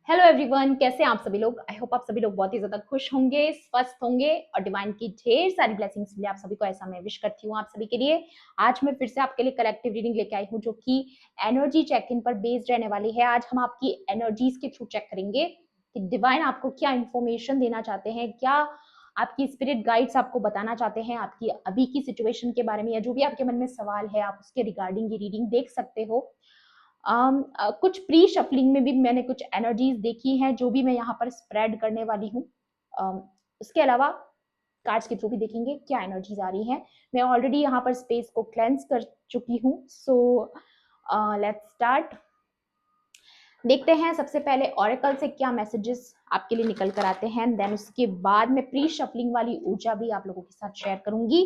Hello everyone, कैसे हैं आप सभी लोग। आई होप आप सभी लोग बहुत ही ज्यादा खुश होंगे, स्वस्थ होंगे और डिवाइन की ढेर सारी ब्लेसिंग्स मिले आप सभी को, ऐसा मैं विश करती हूँ आप सभी के लिए। आज मैं फिर से आपके लिए कलेक्टिव रीडिंग लेके आई हूँ जो कि एनर्जी चेक इन पर बेस्ड रहने वाली है। आज हम आपकी एनर्जीज के थ्रू चेक करेंगे कि डिवाइन आपको क्या इंफॉर्मेशन देना चाहते हैं, क्या आपकी स्पिरिट गाइड्स आपको बताना चाहते हैं आपकी अभी की सिचुएशन के बारे में, या जो भी आपके मन में सवाल है आप उसके रिगार्डिंग ये रीडिंग देख सकते हो। कुछ प्री शफलिंग में भी मैंने कुछ एनर्जीज देखी हैं जो भी मैं यहाँ पर स्प्रेड करने वाली हूँ। उसके अलावा कार्ड्स के थ्रू भी देखेंगे क्या एनर्जीज आ रही हैं। मैं ऑलरेडी यहाँ पर स्पेस को क्लेंस कर चुकी हूँ। So let's start. देखते हैं सबसे पहले ऑरेकल से क्या मैसेजेस आपके लिए निकल कर आते हैं, देन उसके बाद मैं प्री शफलिंग वाली ऊर्जा भी आप लोगों के साथ शेयर करूंगी।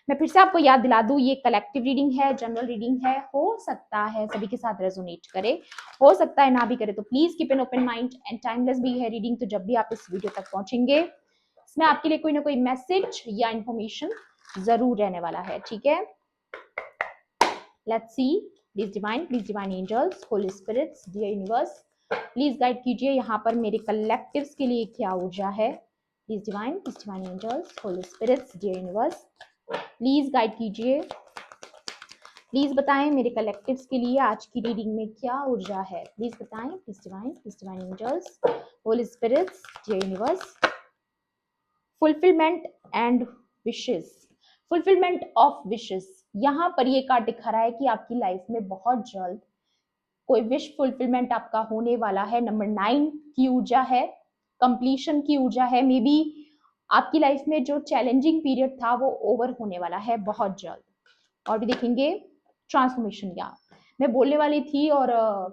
मैं फिर से आपको याद दिला दूं, ये कलेक्टिव रीडिंग है, जनरल रीडिंग है, हो सकता है सभी के साथ रेजोनेट करे, हो सकता है ना भी करे, तो please keep an open mind and timeless भी है रीडिंग। तो जब भी आप इस वीडियो तक पहुंचेंगे इसमें आपके लिए कोई ना कोई मैसेज या इंफॉर्मेशन जरूर रहने वाला है, ठीक है। Let's see. Please divine angels, holy spirits, dear universe, please guide कीजिए यहाँ पर मेरे कलेक्टिव्स के लिए क्या ऊर्जा है। Please divine angels, holy spirits, dear universe, please guide कीजिए। प्लीज बताएं मेरे कलेक्टिव्स के लिए आज की रीडिंग में क्या ऊर्जा है। प्लीज बताएं। Please divine angels, holy spirits, dear universe, fulfilment and wishes, fulfilment of wishes. यहाँ पर ये कार्ड दिखा रहा है कि आपकी लाइफ में बहुत जल्द कोई विश फुलफिलमेंट आपका होने वाला है। नंबर 9 की ऊर्जा है, कंप्लीशन की ऊर्जा है। मे बी आपकी लाइफ में जो चैलेंजिंग पीरियड था वो ओवर होने वाला है बहुत जल्द। और भी देखेंगे ट्रांसफॉर्मेशन, या मैं बोलने वाली थी और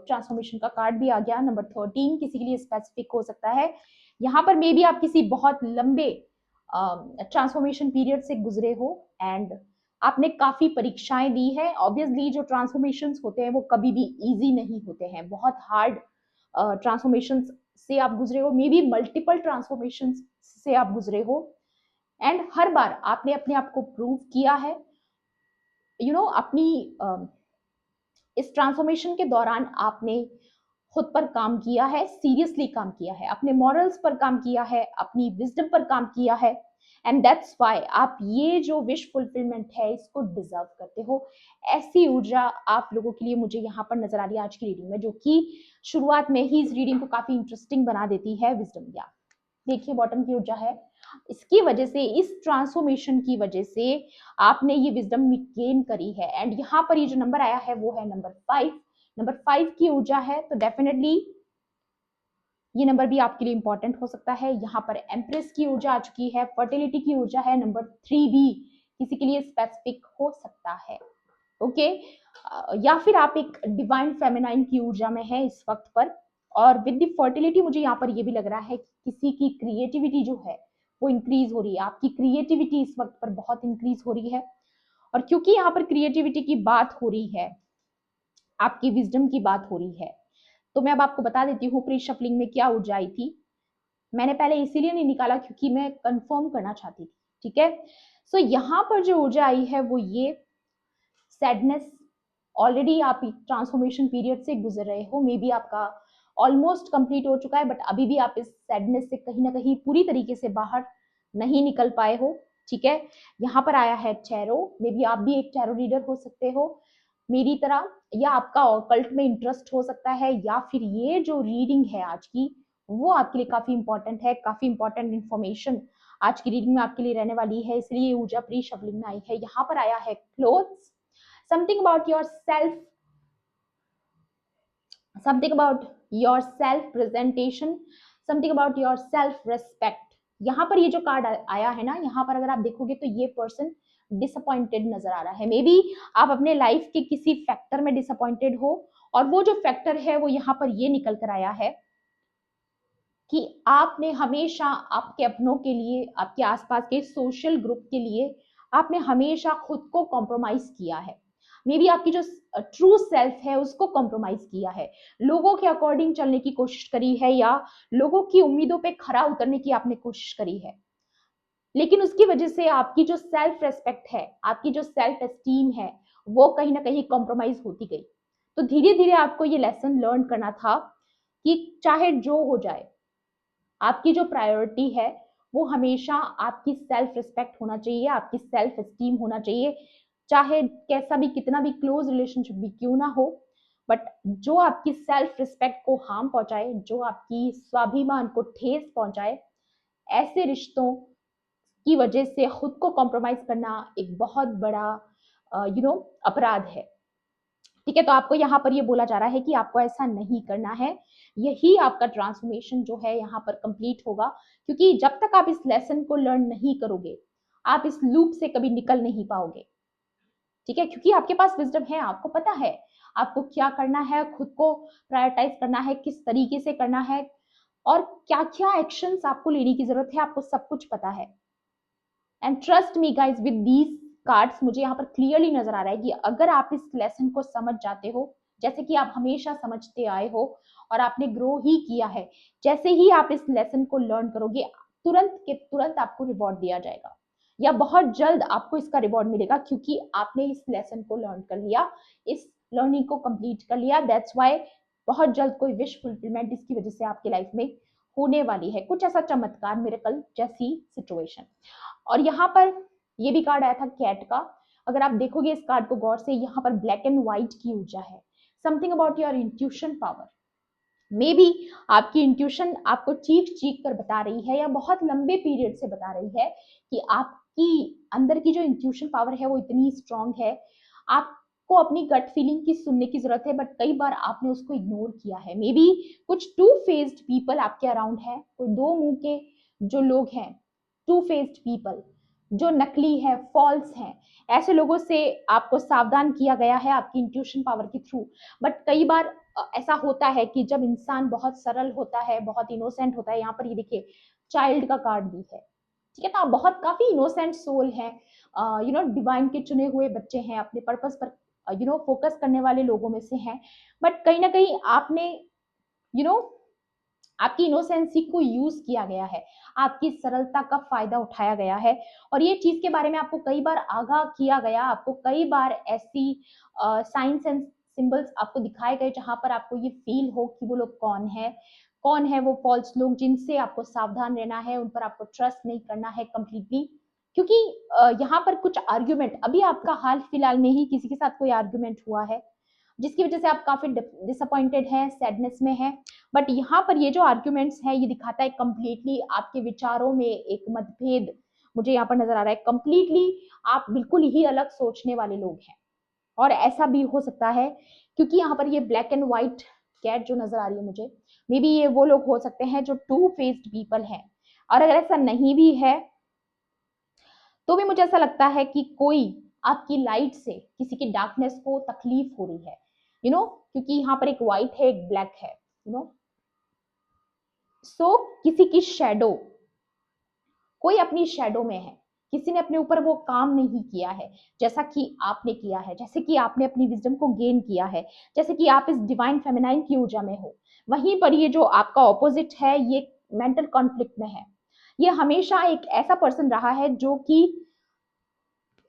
ट्रांसफॉर्मेशन का कार्ड भी आ गया। नंबर 13 किसी के लिए स्पेसिफिक हो सकता है। यहाँ पर मे बी आप किसी बहुत लंबे ट्रांसफॉर्मेशन पीरियड से गुजरे हो एंड आपने काफी परीक्षाएं दी है। ऑब्वियसली जो ट्रांसफॉर्मेशंस होते हैं वो कभी भी इजी नहीं होते हैं, बहुत हार्ड ट्रांसफॉर्मेशंस से आप गुजरे हो, मे बी मल्टीपल ट्रांसफॉर्मेशंस से आप गुजरे हो एंड हर बार आपने अपने आप को प्रूव किया है। अपनी इस ट्रांसफॉर्मेशन के दौरान आपने खुद पर काम किया है, सीरियसली काम किया है, अपने मॉरल्स पर काम किया है, अपनी विजडम पर काम किया है एंड दैट्स व्हाई आप ये जो विश फुलफिलमेंट है इसको डिजर्व करते हो। ऐसी ऊर्जा आप लोगों के लिए मुझे यहाँ पर नजर आ रही है आज की रीडिंग में, जो कि शुरुआत में ही इस रीडिंग को काफी इंटरेस्टिंग बना देती है। विजडम, या देखिए बॉटम की ऊर्जा है। इसकी वजह से, इस ट्रांसफॉर्मेशन की वजह से आपने ये विजडम गेन करी है एंड यहाँ पर ये जो नंबर आया है वो है नंबर 5। नंबर 5 की ऊर्जा है, तो डेफिनेटली ये नंबर भी आपके लिए इंपॉर्टेंट हो सकता है। यहाँ पर एम्प्रेस की ऊर्जा आ चुकी है, फर्टिलिटी की ऊर्जा है। नंबर 3 भी किसी के लिए स्पेसिफिक हो सकता है, ओके। या फिर आप एक डिवाइन फेमिनाइन की ऊर्जा में है इस वक्त पर। और विद द फर्टिलिटी मुझे यहाँ पर ये भी लग रहा है कि किसी की क्रिएटिविटी जो है वो इंक्रीज हो रही है। आपकी क्रिएटिविटी इस वक्त पर बहुत इंक्रीज हो रही है और क्योंकि यहाँ पर क्रिएटिविटी की बात हो रही है, आपकी विजडम की बात हो रही है, तो मैं अब आपको बता देती हूँ प्री शफलिंग में क्या ऊर्जा आई थी। मैंने पहले इसीलिए नहीं निकाला क्योंकि मैं कंफर्म करना चाहती थी, ठीक है। सो यहाँ पर जो ऊर्जा आई है वो ये सैडनेस। ऑलरेडी आप एक ट्रांसफॉर्मेशन पीरियड से गुजर रहे हो, मे बी आपका ऑलमोस्ट कंप्लीट हो चुका है, बट अभी भी आप इस सैडनेस से कहीं ना कहीं पूरी तरीके से बाहर नहीं निकल पाए हो, ठीक है। यहाँ पर आया है टैरो, मे बी आप भी एक टैरो रीडर हो सकते हो मेरी तरह, या आपका ऑकल्ट में इंटरेस्ट हो सकता है, या फिर ये जो रीडिंग है आज की वो आपके लिए काफी इंपॉर्टेंट है, काफी इंपॉर्टेंट इंफॉर्मेशन आज की रीडिंग में आपके लिए रहने वाली है, इसलिए ऊर्जा प्री शफलिंग में आई है। यहाँ पर आया है clothes, something about yourself, something about your self presentation, something about your self respect। यहाँ पर ये जो कार्ड आया है ना, यहाँ पर अगर आप देखोगे तो ये पर्सन डिसअपॉइंटेड नजर आ रहा है। मे बी आप अपने लाइफ के किसी फैक्टर में डिसअपॉइंटेड हो और वो जो फैक्टर है वो यहाँ पर ये निकल कर आया है कि आपने हमेशा आपके अपनों के लिए, आपके आसपास के सोशल ग्रुप के लिए आपने हमेशा खुद को कॉम्प्रोमाइज किया है। मे बी आपकी जो ट्रू सेल्फ है उसको कॉम्प्रोमाइज किया है, लोगों के अकॉर्डिंग चलने की कोशिश करी है, या लोगों की उम्मीदों पे खरा उतरने की आपने कोशिश करी है। लेकिन उसकी वजह से आपकी जो सेल्फ रेस्पेक्ट है, आपकी जो सेल्फ एस्टीम है, वो कहीं ना कहीं कॉम्प्रोमाइज होती गई। तो धीरे धीरे आपको ये लेसन लर्न करना था कि चाहे जो हो जाए, आपकी जो प्रायोरिटी है वो हमेशा आपकी सेल्फ रिस्पेक्ट होना चाहिए, आपकी सेल्फ एस्टीम होना चाहिए, चाहे कैसा भी कितना भी क्लोज रिलेशनशिप भी क्यों ना हो, बट जो आपकी सेल्फ रिस्पेक्ट को हार्म पहुंचाए, जो आपकी स्वाभिमान को ठेस पहुंचाए, ऐसे रिश्तों की वजह से खुद को कॉम्प्रोमाइज करना एक बहुत बड़ा अपराध है। ठीक है, तो आपको यहाँ पर ये बोला जा रहा है कि आपको ऐसा नहीं करना है, यही आपका ट्रांसफॉर्मेशन जो है यहाँ पर कंप्लीट होगा, क्योंकि जब तक आप इस लेसन को लर्न नहीं करोगे, आप इस लूप से कभी निकल नहीं पाओगे। ठीक है, क्योंकि आपके पास विजडम है, आपको पता है आपको क्या करना है, खुद को प्रायोरिटाइज करना है, किस तरीके से करना है, और क्या क्या एक्शंस आपको लेने की जरूरत है, आपको सब कुछ पता है। And trust me guys, with these cards मुझे यहाँ पर क्लियरली नजर आ रहा है कि अगर आप इस लेसन को समझ जाते हो, जैसे कि आप हमेशा समझते आए हो और आपने ग्रो ही किया है, जैसे ही आप इस लेसन को लर्न करोगे, तुरंत के तुरंत आपको रिवॉर्ड दिया जाएगा, या बहुत जल्द आपको इसका रिवॉर्ड मिलेगा, क्योंकि आपने इस लेसन को लर्न कर लिया, इस लर्निंग को कंप्लीट कर लिया। दैट्स वाई बहुत जल्द कोई विश फुलफिलमेंट इसकी वजह से आपकी लाइफ में होने वाली है, कुछ ऐसा चमत्कार, मिरेकल जैसी सिचुएशन। और यहाँ पर ये भी कार्ड आया था कैट का, अगर आप देखोगे इस कार्ड को गौर से, यहाँ पर ब्लैक एंड व्हाइट की ऊर्जा है, something about your intuition power. May be आपकी इंट्यूशन आपको चीख चीख कर बता रही है, या बहुत लंबे पीरियड से बता रही है कि आपकी अंदर की जो इंट्यूशन पावर है वो इतनी स्ट्रांग है, आपको अपनी गट फीलिंग की सुनने की जरूरत है, बट कई बार आपने उसको इग्नोर किया है। मे बी कुछ टू फेस्ड पीपल आपके अराउंड है, कोई दो मुंह के जो लोग हैं, टू फेस्ड पीपल जो नकली है, फॉल्स हैं, ऐसे लोगों से आपको सावधान किया गया है आपकी इंट्यूशन पावर के थ्रू। बट कई बार ऐसा होता है कि जब इंसान बहुत सरल होता है, बहुत इनोसेंट होता है, यहाँ पर ये देखिए चाइल्ड का कार्ड भी है, ठीक है, तो आप बहुत काफी इनोसेंट सोल है, डिवाइन के चुने हुए बच्चे हैं, अपने पर्पस पर फोकस करने वाले लोगों में से हैं, बट कहीं ना कहीं आपने यू नो आपकी इनोसेंसी को यूज किया गया है, आपकी सरलता का फायदा उठाया गया है, और ये चीज के बारे में आपको कई बार आगाह किया गया, आपको कई बार ऐसी साइंस एंड सिंबल्स आपको दिखाए गए जहां पर आपको ये फील हो कि वो लोग कौन है वो फॉल्स लोग जिनसे आपको सावधान रहना है, उन पर आपको ट्रस्ट नहीं करना है कंप्लीटली, क्योंकि यहाँ पर कुछ आर्ग्यूमेंट, अभी आपका हाल फिलहाल में ही किसी के साथ कोई आर्ग्यूमेंट हुआ है जिसकी वजह से आप काफी डिसअपॉइंटेड हैं, सैडनेस में हैं, बट यहाँ पर ये जो आर्ग्यूमेंट्स है ये दिखाता है कंप्लीटली आपके विचारों में एक मतभेद मुझे यहाँ पर नजर आ रहा है, कंप्लीटली आप बिल्कुल ही अलग सोचने वाले लोग हैं। और ऐसा भी हो सकता है क्योंकि यहाँ पर ये ब्लैक एंड व्हाइट कैट जो नजर आ रही है मुझे, मे बी ये वो लोग हो सकते हैं जो टू फेस्ड पीपल हैं, और अगर ऐसा नहीं भी है तो भी मुझे ऐसा लगता है कि कोई आपकी लाइट से किसी की डार्कनेस को तकलीफ हो रही है, क्योंकि यहाँ पर एक व्हाइट है एक ब्लैक है, सो किसी की शेडो, कोई अपनी शेडो में है, किसी ने अपने ऊपर वो काम नहीं किया है जैसा कि आपने किया है, जैसे कि आपने अपनी विजडम को गेन किया है, जैसे कि आप इस डिवाइन फेमिनाइन की ऊर्जा में हो, वहीं पर ये जो आपका ऑपोजिट है ये मेंटल कॉन्फ्लिक्ट में है, ये हमेशा एक ऐसा पर्सन रहा है जो कि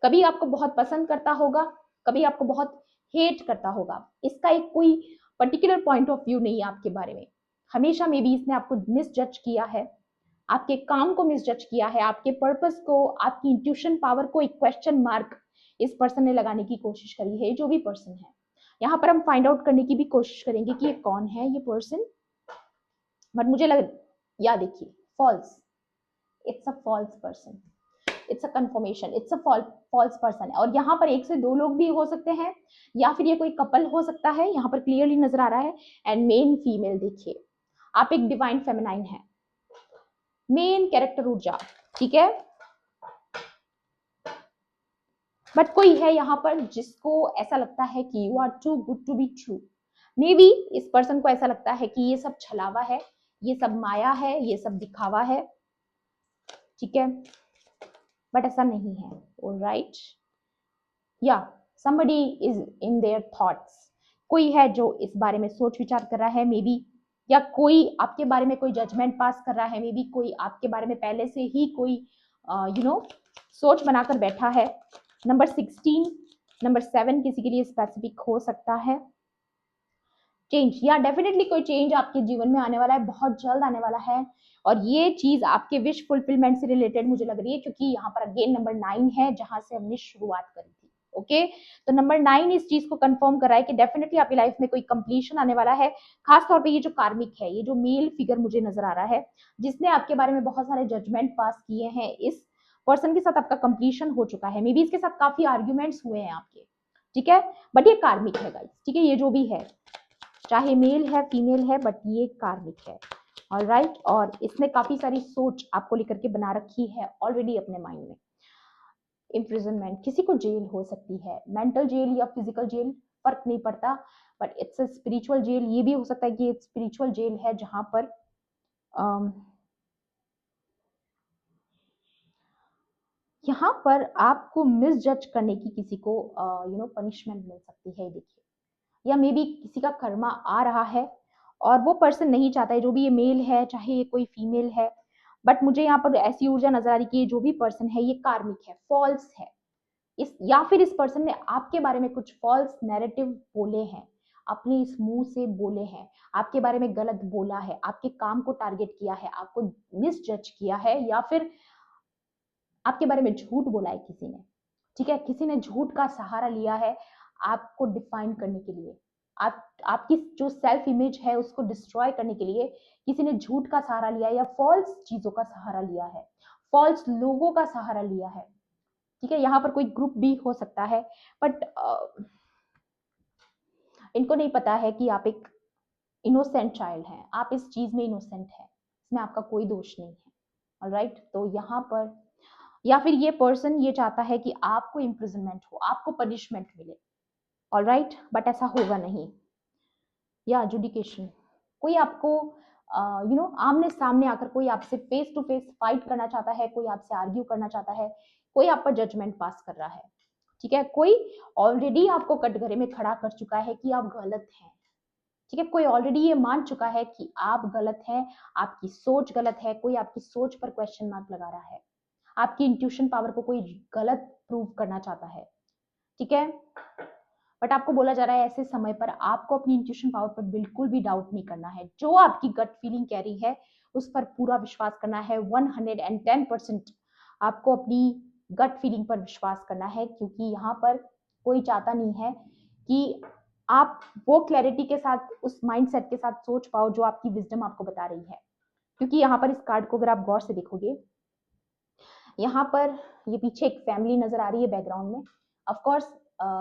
कभी आपको बहुत पसंद करता होगा, कभी आपको बहुत हेट करता होगा, इसका एक कोई पर्टिकुलर पॉइंट ऑफ व्यू नहीं है आपके बारे में, हमेशा मे बी इसने आपको मिसजज किया है, आपके काम को मिसजज किया है, आपके पर्पस को, आपकी इंट्यूशन पावर को एक क्वेश्चन मार्क इस पर्सन ने लगाने की कोशिश करी है, जो भी पर्सन है। यहाँ पर हम फाइंड आउट करने की भी कोशिश करेंगे कि ये कौन है ये पर्सन, बट मुझे लग, या देखिए false, it's a false person, it's a confirmation, it's a false person है, और यहाँ पर एक से दो लोग भी हो सकते हैं, या फिर ये कोई कपल हो सकता है, यहाँ पर क्लियरली नजर आ रहा है। एंड मेन फीमेल देखिए, आप एक डिवाइन फेमिनाइन है, मेन कैरेक्टर ऊर्जा, ठीक है, बट कोई है यहाँ पर जिसको ऐसा लगता है कि you are too good to be true, maybe इस पर्सन को ऐसा लगता है कि ये सब छलावा है, ये सब माया है, ये सब दिखावा है, ठीक है, बट ऐसा नहीं है। ऑलराइट, या somebody is in their thoughts, कोई है जो इस बारे में सोच विचार कर रहा है मे बी, या कोई आपके बारे में कोई जजमेंट पास कर रहा है, मे बी कोई आपके बारे में पहले से ही कोई सोच बनाकर बैठा है। नंबर 16, नंबर 7 किसी के लिए स्पेसिफिक हो सकता है, चेंज, या डेफिनेटली कोई चेंज आपके जीवन में आने वाला है, बहुत जल्द आने वाला है। और ये चीज आपके विश फुलफिलमेंट से रिलेटेड मुझे लग रही है, क्योंकि यहाँ पर अगेन नंबर 9 है जहां से हमने शुरुआत करी थी। ओके, तो नंबर 9 इस चीज को कंफर्म कर रहा है कि डेफिनेटली आपकी लाइफ में कोई कंप्लीशन आने वाला है। खासतौर पे ये जो कार्मिक है, ये जो मेल फिगर मुझे नजर आ रहा है, जिसने आपके बारे में बहुत सारे जजमेंट पास किए हैं, इस पर्सन के साथ आपका कंप्लीशन हो चुका है। मे बी इसके साथ काफी आर्ग्यूमेंट्स हुए हैं आपके, ठीक है, बट ये कार्मिक है गाइस, ठीक है, ये जो भी है, चाहे मेल है फीमेल है, बट ये कार्मिक है। ऑलराइट, और इसने काफी सारी सोच आपको लेकर के बना रखी है ऑलरेडी अपने माइंड में। इम्प्रिजनमेंट, किसी को जेल हो सकती है, मेंटल जेल या फिजिकल जेल, फर्क नहीं पड़ता, but it's a spiritual jail. ये भी हो सकता है कि एक स्पिरिचुअल जेल है जहां पर यहाँ पर आपको मिस जज करने की किसी को पनिशमेंट मिल सकती है, देखिए, या मे बी किसी का कर्मा आ रहा है और वो पर्सन नहीं चाहता है, जो भी ये मेल है चाहे ये कोई फीमेल है, बट मुझे यहाँ पर ऐसी ऊर्जा नजर आ रही कि ये जो भी पर्सन है ये कार्मिक है, फॉल्स है। इस या फिर इस पर्सन ने आपके बारे में कुछ फॉल्स नैरेटिव बोले हैं, अपने इस मुंह से बोले हैं, आपके बारे में गलत बोला है, आपके काम को टारगेट किया है, आपको मिस जज किया है, या फिर आपके बारे में झूठ बोला है किसी ने, ठीक है, किसी ने झूठ का सहारा लिया है आपको डिफाइन करने के लिए, आपकी जो सेल्फ इमेज है उसको डिस्ट्रॉय करने के लिए किसी ने झूठ का सहारा लिया है, या फॉल्स चीजों का सहारा लिया है, फॉल्स लोगों का सहारा लिया है, ठीक है। यहाँ पर कोई ग्रुप भी हो सकता है, बट इनको नहीं पता है कि आप एक इनोसेंट चाइल्ड हैं, आप इस चीज में इनोसेंट है, इसमें आपका कोई दोष नहीं है। ऑलराइट, तो यहाँ पर या फिर ये पर्सन ये चाहता है कि आपको इम्प्रिजनमेंट हो, आपको पनिशमेंट मिले, ऑलराइट, बट ऐसा होगा नहीं। या जुडिकेशन, कोई आपको आमने सामने आकर कोई आपसे फेस टू फेस फाइट करना चाहता है, कोई आपसे आर्ग्यू करना चाहता है, कोई आप पर जजमेंट पास कर रहा है, ठीक है, कोई ऑलरेडी आपको कटघरे में खड़ा कर चुका है कि आप गलत हैं, ठीक है, कोई ऑलरेडी ये मान चुका है कि आप गलत हैं, आपकी सोच गलत है, कोई आपकी सोच पर क्वेश्चन मार्क लगा रहा है, आपकी इंट्यूशन पावर को कोई गलत प्रूव करना चाहता है, ठीक है, बट आपको बोला जा रहा है ऐसे समय पर आपको अपनी इंट्यूशन पावर पर बिल्कुल भी डाउट नहीं करना है, जो आपकी गट फीलिंग कह रही है उस पर पूरा विश्वास करना है, 110% आपको अपनी गट फीलिंग पर विश्वास करना है, क्योंकि यहाँ पर कोई चाहता नहीं है कि आप वो क्लैरिटी के साथ, उस माइंडसेट के साथ सोच पाओ जो आपकी विजडम आपको बता रही है। क्योंकि यहाँ पर इस कार्ड को अगर आप गौर से देखोगे, यहाँ पर ये पीछे एक फैमिली नजर आ रही है बैकग्राउंड में, ऑफ कोर्स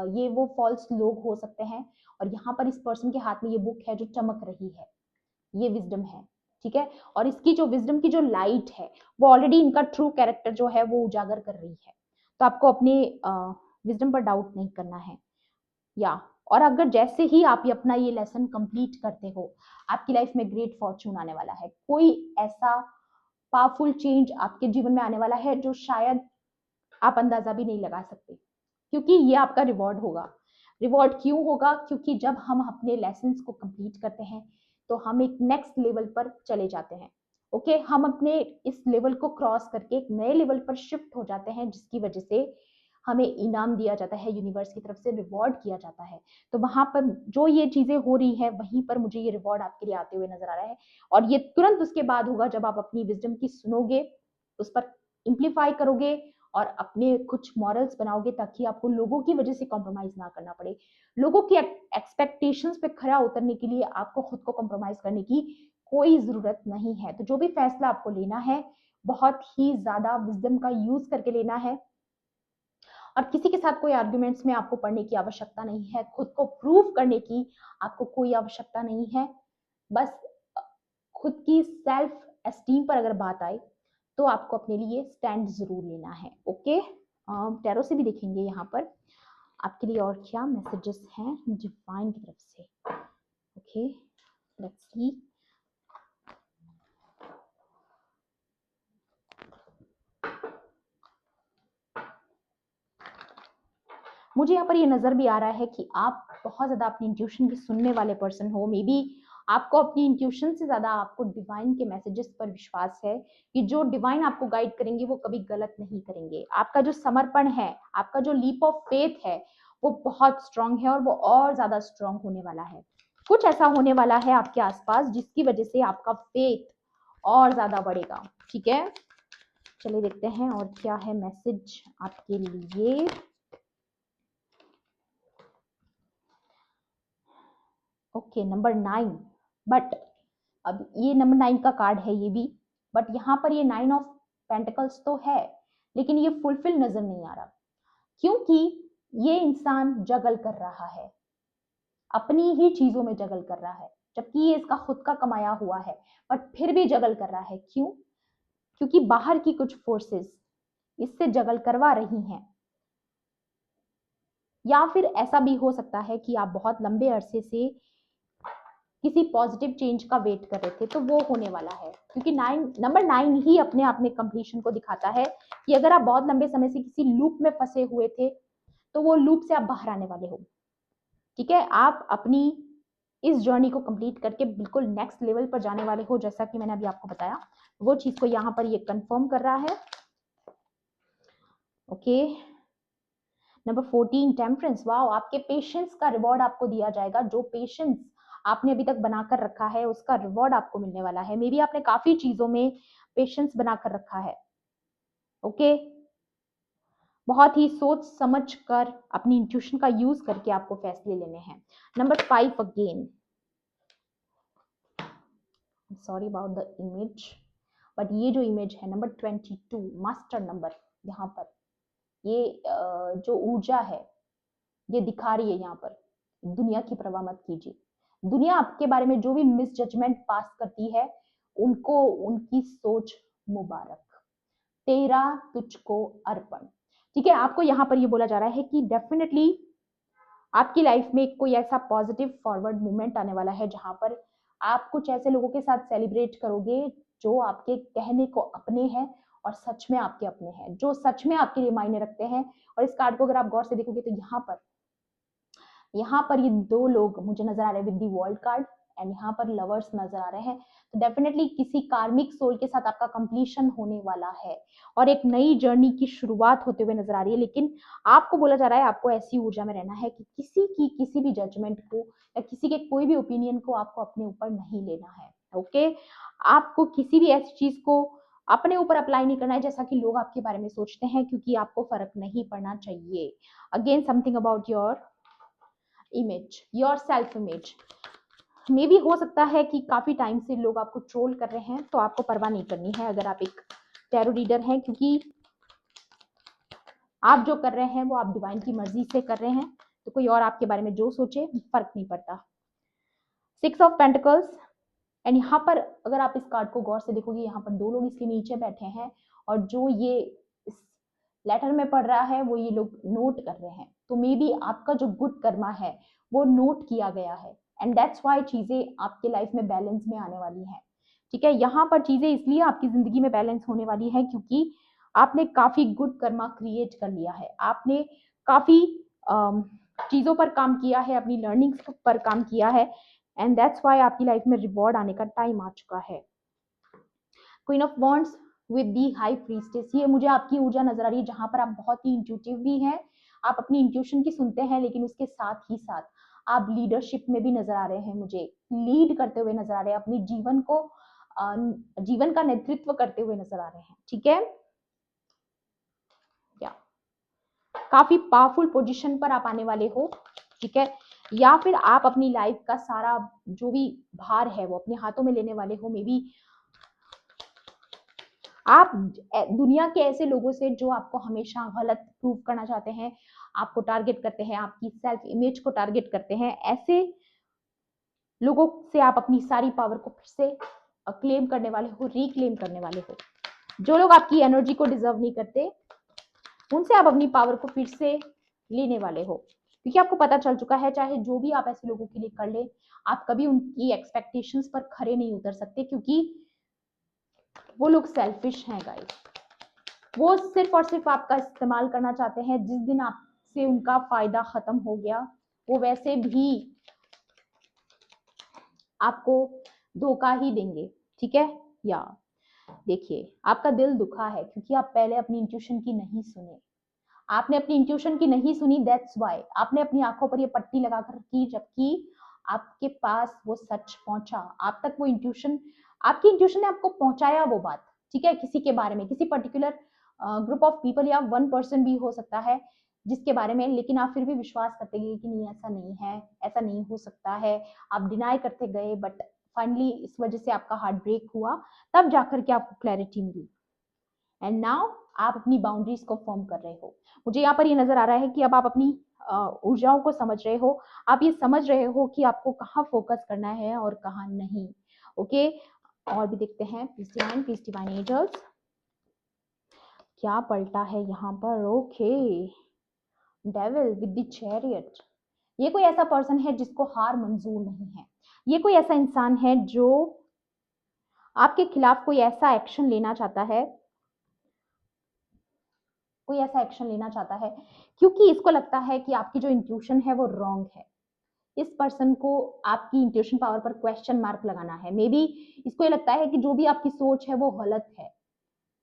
ये वो फॉल्स लोग हो सकते हैं, और यहाँ पर इस पर्सन के हाथ में ये बुक है जो चमक रही है, ये विजडम है, ठीक है, और इसकी जो विजडम की जो लाइट है वो ऑलरेडी इनका ट्रू कैरेक्टर जो है वो उजागर कर रही है, तो आपको अपने विजडम पर डाउट नहीं करना है। या और अगर जैसे ही आप ये अपना ये लेसन कंप्लीट करते हो, आपकी लाइफ में ग्रेट फॉर्च्यून आने वाला है, कोई ऐसा पावरफुल चेंज आपके जीवन में आने वाला है जो शायद आप अंदाजा भी नहीं लगा सकते, क्योंकि ये आपका रिवॉर्ड होगा। रिवॉर्ड क्यों होगा? क्योंकि जब हम अपने लेसन को कंप्लीट करते हैं तो हम एक नेक्स्ट लेवल पर चले जाते हैं। ओके, हम अपने इस लेवल को क्रॉस करके एक नए लेवल पर शिफ्ट हो जाते हैं, जिसकी वजह से हमें इनाम दिया जाता है, यूनिवर्स की तरफ से रिवॉर्ड किया जाता है। तो वहां पर जो ये चीजें हो रही है, वहीं पर मुझे ये रिवॉर्ड आपके लिए आते हुए नजर आ रहा है, और ये तुरंत उसके बाद होगा जब आप अपनी विजडम की सुनोगे, उस पर इम्प्लीफाई करोगे और अपने कुछ मॉरल्स बनाओगे, ताकि आपको लोगों की वजह से कॉम्प्रोमाइज ना करना पड़े। लोगों की एक्सपेक्टेशंस पे खरा उतरने के लिए आपको खुद को कॉम्प्रोमाइज करने की कोई जरूरत नहीं है। तो जो भी फैसला आपको लेना है, बहुत ही ज्यादा विजडम का यूज करके लेना है, और किसी के साथ कोई आर्ग्यूमेंट्स में आपको पढ़ने की आवश्यकता नहीं है, खुद को प्रूव करने की आपको कोई आवश्यकता नहीं है। बस खुद की सेल्फ एस्टीम पर अगर बात आए तो आपको अपने लिए स्टैंड जरूर लेना है। ओके, टैरो से भी देखेंगे यहाँ पर आपके लिए और क्या मैसेजेस हैं डिवाइन की तरफ से। Okay, let's see. मुझे यहाँ पर ये नजर भी आ रहा है कि आप बहुत ज्यादा अपनी इंट्यूशन की सुनने वाले पर्सन हो। मे बी आपको अपनी इंट्यूशन से ज्यादा आपको डिवाइन के मैसेजेस पर विश्वास है कि जो डिवाइन आपको गाइड करेंगे वो कभी गलत नहीं करेंगे। आपका जो समर्पण है, आपका जो लीप ऑफ फेथ है, वो बहुत स्ट्रांग है और वो और ज्यादा स्ट्रांग होने वाला है। कुछ ऐसा होने वाला है आपके आसपास जिसकी वजह से आपका फेथ और ज्यादा बढ़ेगा। ठीक है, चलिए देखते हैं और क्या है मैसेज आपके लिए। Okay, number 9। बट अब ये नंबर 9 का कार्ड है ये भी, बट यहाँ पर ये 9 ऑफ पेंटिकल्स तो है, लेकिन ये फुलफिल नजर नहीं आ रहा, क्योंकि ये इंसान जगल कर रहा है, अपनी ही चीजों में जगल कर रहा है, जबकि ये इसका खुद का कमाया हुआ है, बट फिर भी जगल कर रहा है। क्यों? क्योंकि बाहर की कुछ फोर्सेस इससे जगल करवा रही हैं, या फिर ऐसा भी हो सकता है कि आप बहुत लंबे अरसे से किसी पॉजिटिव चेंज का वेट कर रहे थे, तो वो होने वाला है, क्योंकि नंबर 9 ही अपने आप में कंप्लीशन को दिखाता है कि अगर आप बहुत लंबे समय से किसी लूप में फंसे हुए थे, तो वो लूप से आप बाहर आने वाले हो। ठीक है, आप अपनी इस जर्नी को कंप्लीट करके बिल्कुल नेक्स्ट लेवल पर जाने वाले हो, जैसा कि मैंने अभी आपको बताया, वो चीज को यहाँ पर ये कंफर्म कर रहा है। Okay, number 14 temperance. वाओ, आपके पेशेंस का रिवॉर्ड आपको दिया जाएगा। जो पेशेंस आपने अभी तक बनाकर रखा है उसका रिवॉर्ड आपको मिलने वाला है। मे बी आपने काफी चीजों में पेशेंस बनाकर रखा है। ओके, बहुत ही सोच समझ कर अपनी इंट्यूशन का यूज करके आपको फैसले लेने हैं। Number 5 again, sorry about the image, but ये जो इमेज है नंबर 22 मास्टर नंबर, यहाँ पर ये जो ऊर्जा है ये दिखा रही है यहाँ पर, दुनिया की परवाह मत कीजिए। दुनिया आपके बारे में जो भी मिस जजमेंट पास करती है उनको उनकी सोच मुबारक, तेरा तुझको अर्पण। ठीक है, आपको यहाँ पर ये बोला जा रहा है कि डेफिनेटली आपकी लाइफ में कोई ऐसा पॉजिटिव फॉरवर्ड मूवमेंट आने वाला है जहां पर आप कुछ ऐसे लोगों के साथ सेलिब्रेट करोगे जो आपके कहने को अपने हैं और सच में आपके अपने हैं, जो सच में आपके लिए मायने रखते हैं। और इस कार्ड को अगर आप गौर से देखोगे तो यहाँ पर ये दो लोग मुझे नजर आ रहे हैं with the world card, and यहाँ पर लवर्स नजर आ रहे हैं। तो डेफिनेटली किसी कार्मिक सोल के साथ आपका कंप्लीशन होने वाला है और एक नई जर्नी की शुरुआत होते हुए नजर आ रही है। लेकिन आपको बोला जा रहा है आपको ऐसी ऊर्जा में रहना है कि किसी की किसी भी जजमेंट को या किसी के कोई भी ओपिनियन को आपको अपने ऊपर नहीं लेना है। ओके, आपको किसी भी ऐसी चीज को अपने ऊपर अप्लाई नहीं करना है जैसा कि लोग आपके बारे में सोचते हैं, क्योंकि आपको फर्क नहीं पड़ना चाहिए। Again something about your image, your self image. मे भी हो सकता है कि काफी टाइम से लोग आपको ट्रोल कर रहे हैं, तो आपको परवाह नहीं करनी है अगर आप एक टैरो रीडर हैं, क्योंकि आप जो कर रहे हैं वो आप डिवाइन की मर्जी से कर रहे हैं, तो कोई और आपके बारे में जो सोचे फर्क नहीं पड़ता। 6 ऑफ पेंटिकल्स, एंड यहाँ पर अगर आप इस कार्ड को गौर से देखोगे यहाँ पर दो लोग इसके नीचे बैठे हैं, और जो ये इस लेटर में पढ़ रहा है वो ये लोग नोट कर रहे हैं। तो मे बी आपका जो गुड कर्मा है वो नोट किया गया है, एंड दैट्स वाई चीजें आपके लाइफ में बैलेंस में आने वाली हैं। ठीक है, यहाँ पर चीजें इसलिए आपकी जिंदगी में बैलेंस होने वाली है क्योंकि आपने काफी गुड कर्मा क्रिएट कर लिया है, आपने काफी चीजों पर काम किया है, अपनी लर्निंग्स पर काम किया है, एंड दैट्स वाई आपकी लाइफ में रिवॉर्ड आने का टाइम आ चुका है। Queen of wands with the high priestess, ये मुझे आपकी ऊर्जा नजर आ रही है जहां पर आप बहुत ही इंट्यूटिव भी हैं, आप अपनी इंट्यूशन की सुनते हैं, लेकिन उसके साथ ही साथ आप लीडरशिप में भी नजर आ रहे हैं, मुझे लीड करते हुए नजर आ रहे हैं, अपनी जीवन को जीवन का नेतृत्व करते हुए नजर आ रहे हैं। ठीक है, या काफी पावरफुल पोजीशन पर आप आने वाले हो। ठीक है, या फिर आप अपनी लाइफ का सारा जो भी भार है वो अपने हाथों में लेने वाले हो। मे बी आप दुनिया के ऐसे लोगों से जो आपको हमेशा गलत प्रूव करना चाहते हैं, आपको टारगेट करते हैं, आपकी सेल्फ इमेज को टारगेट करते हैं, ऐसे लोगों से आप अपनी सारी पावर को फिर से क्लेम करने वाले हो, रिक्लेम करने वाले हो। जो लोग आपकी एनर्जी को डिजर्व नहीं करते उनसे आप अपनी पावर को फिर से लेने वाले हो, क्योंकि आपको पता चल चुका है चाहे जो भी आप ऐसे लोगों के लिए कर ले, आप कभी उनकी एक्सपेक्टेशंस पर खरे नहीं उतर सकते, क्योंकि वो लोग सेल्फिश हैं गाइस। वो सिर्फ और सिर्फ आपका इस्तेमाल करना चाहते हैं। जिस दिन आपसे उनका फायदा खत्म हो गया वो वैसे भी आपको धोखा ही देंगे। ठीक है, या देखिए आपका दिल दुखा है क्योंकि आप पहले अपनी इंट्यूशन की नहीं सुने, आपने अपनी इंट्यूशन की नहीं सुनी, दैट्स वाई आपने अपनी आंखों पर ये पट्टी लगाकर रखी, जबकि आपके पास वो सच पहुंचा, आप तक वो इंट्यूशन, आपकी इंट्यूशन ने आपको पहुंचाया वो बात, ठीक है, किसी के बारे में, किसी पर्टिकुलर ग्रुप ऑफ पीपल या वन पर्सन भी हो सकता है जिसके बारे में, लेकिन आप फिर भी विश्वास करते गए कि नहीं ऐसा नहीं है, ऐसा नहीं हो सकता है, आप डिनाई करते गए, बट फाइनली इस वजह से आपका हार्ट ब्रेक हुआ, तब जाकर के आपको क्लैरिटी मिली, एंड नाउ आप अपनी बाउंड्रीज को फॉर्म कर रहे हो। मुझे यहाँ पर ये नजर आ रहा है कि अब आप अपनी ऊर्जाओं को समझ रहे हो, आप ये समझ रहे हो कि आपको कहाँ फोकस करना है और कहाँ नहीं। ओके, और भी देखते हैं पीस डिवाइन एंजल्स क्या पलटा है यहाँ पर। Okay, devil with the chariot, ये कोई ऐसा पर्सन है जिसको हार मंजूर नहीं है, ये कोई ऐसा इंसान है जो आपके खिलाफ कोई ऐसा एक्शन लेना चाहता है, कोई ऐसा एक्शन लेना चाहता है क्योंकि इसको लगता है कि आपकी जो इंट्यूशन है वो रॉन्ग है। इस पर्सन को आपकी इंट्यूशन पावर पर क्वेश्चन मार्क लगाना है। मे बी इसको ये लगता है कि जो भी आपकी सोच है वो गलत है,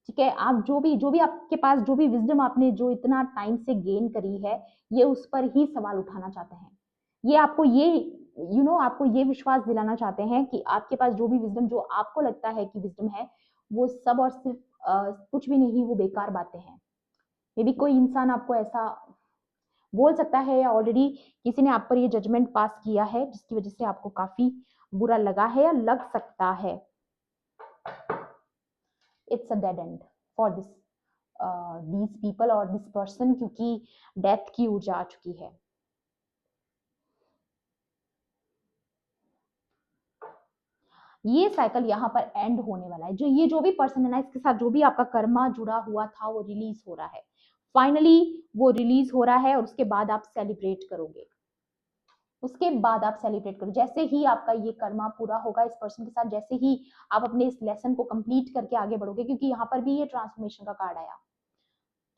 ठीक है, आप जो भी आपके पास जो भी विजडम आपने जो इतना टाइम से गेन करी है, ये उस पर ही सवाल उठाना चाहते हैं। ये आपको ये आपको ये विश्वास दिलाना चाहते हैं कि आपके पास जो भी विजडम, जो आपको लगता है कि विजडम है, वो सब और सिर्फ कुछ भी नहीं, वो बेकार बातें हैं। मे बी कोई इंसान आपको ऐसा बोल सकता है या ऑलरेडी किसी ने आप पर ये जजमेंट पास किया है जिसकी वजह से आपको काफी बुरा लगा है या लग सकता है। It's a dead and for these people और दिस पर्सन, क्योंकि डेथ की ऊर्जा आ चुकी है। ये साइकिल यहाँ पर एंड होने वाला है। जो भी पर्सन है ना, इसके साथ जो भी आपका कर्मा जुड़ा हुआ था वो रिलीज हो रहा है, फाइनली वो रिलीज हो रहा है, और उसके बाद आप सेलिब्रेट करोगे, उसके बाद आप सेलिब्रेट करो। जैसे ही आपका ये कर्मा पूरा होगा इस पर्सन के साथ, जैसे ही आप अपने इस लेसन को कंप्लीट करके आगे बढ़ोगे, क्योंकि यहाँ पर भी ये ट्रांसफॉर्मेशन का कार्ड आया,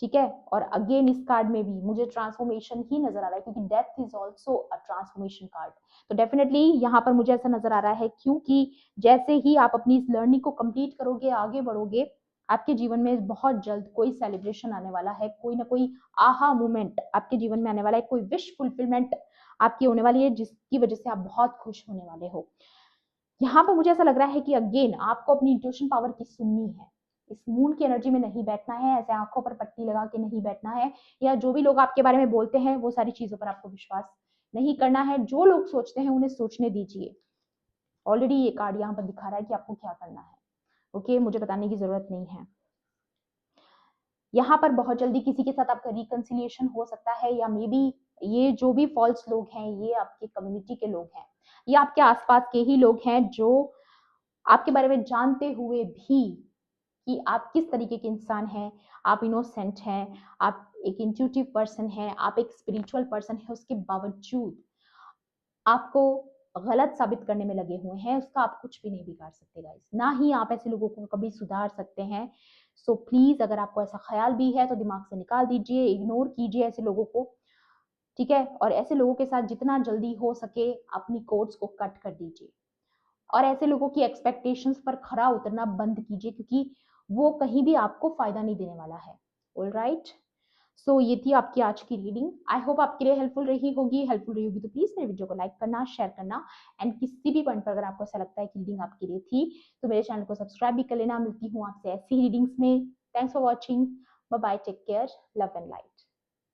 ठीक है, और अगेन इस कार्ड में भी मुझे ट्रांसफॉर्मेशन ही नजर आ रहा है, क्योंकि death is also a transformation card. तो डेफिनेटली यहाँ पर मुझे ऐसा नजर आ रहा है, क्योंकि जैसे ही आप अपनी इस लर्निंग को कंप्लीट करोगे, आगे बढ़ोगे, आपके जीवन में बहुत जल्द कोई सेलिब्रेशन आने वाला है, कोई ना कोई आहा मोमेंट आपके जीवन में आने वाला है, कोई विश फुलफिलमेंट आपकी होने वाली है, जिसकी वजह से आप बहुत खुश होने वाले हो। यहाँ पर मुझे ऐसा लग रहा है कि अगेन आपको अपनी इंट्यूशन पावर की सुननी है, इस मून की एनर्जी में नहीं बैठना है, ऐसे आंखों पर पट्टी लगा के नहीं बैठना है, या जो भी लोग आपके बारे में बोलते हैं वो सारी चीजों पर आपको विश्वास नहीं करना है। जो लोग सोचते हैं उन्हें सोचने दीजिए। ऑलरेडी ये कार्ड यहाँ पर दिखा रहा है कि आपको क्या करना है। ओके, मुझे बताने की जरूरत नहीं है। यहाँ पर बहुत जल्दी किसी के साथ आपका रिकंसिलिएशन हो सकता है, या मे बी ये जो भी फॉल्स लोग हैं ये आपके कम्युनिटी के लोग हैं, ये आपके आसपास के ही लोग हैं जो आपके बारे में जानते हुए भी कि आप किस तरीके के इंसान हैं, आप इनोसेंट हैं, आप एक इंट्यूटिव पर्सन हैं, आप एक स्पिरिचुअल पर्सन है, उसके बावजूद आपको गलत साबित करने में लगे हुए हैं, उसका आप कुछ भी नहीं बिगाड़ सकते गाइस, ना ही आप ऐसे लोगों को कभी सुधार सकते हैं। सो प्लीज, अगर आपको ऐसा ख्याल भी है तो दिमाग से निकाल दीजिए, इग्नोर कीजिए ऐसे लोगों को, ठीक है, और ऐसे लोगों के साथ जितना जल्दी हो सके अपनी कोर्स को कट कर दीजिए, और ऐसे लोगों की एक्सपेक्टेशंस पर खरा उतरना बंद कीजिए, क्योंकि वो कहीं भी आपको फायदा नहीं देने वाला है। ऑल राइट, सो ये थी आपकी आज की रीडिंग। आई होप आपके लिए हेल्पफुल रही होगी। हेल्पफुल रही होगी तो प्लीज मेरे वीडियो को लाइक करना, शेयर करना, एंड किसी भी पॉइंट पर अगर आपको ऐसा लगता है कि रीडिंग आपके लिए थी तो मेरे चैनल को सब्सक्राइब भी कर लेना। मिलती हूँ आपसे ऐसी रीडिंग्स में। Thanks for watching, bye bye, take care, love and life.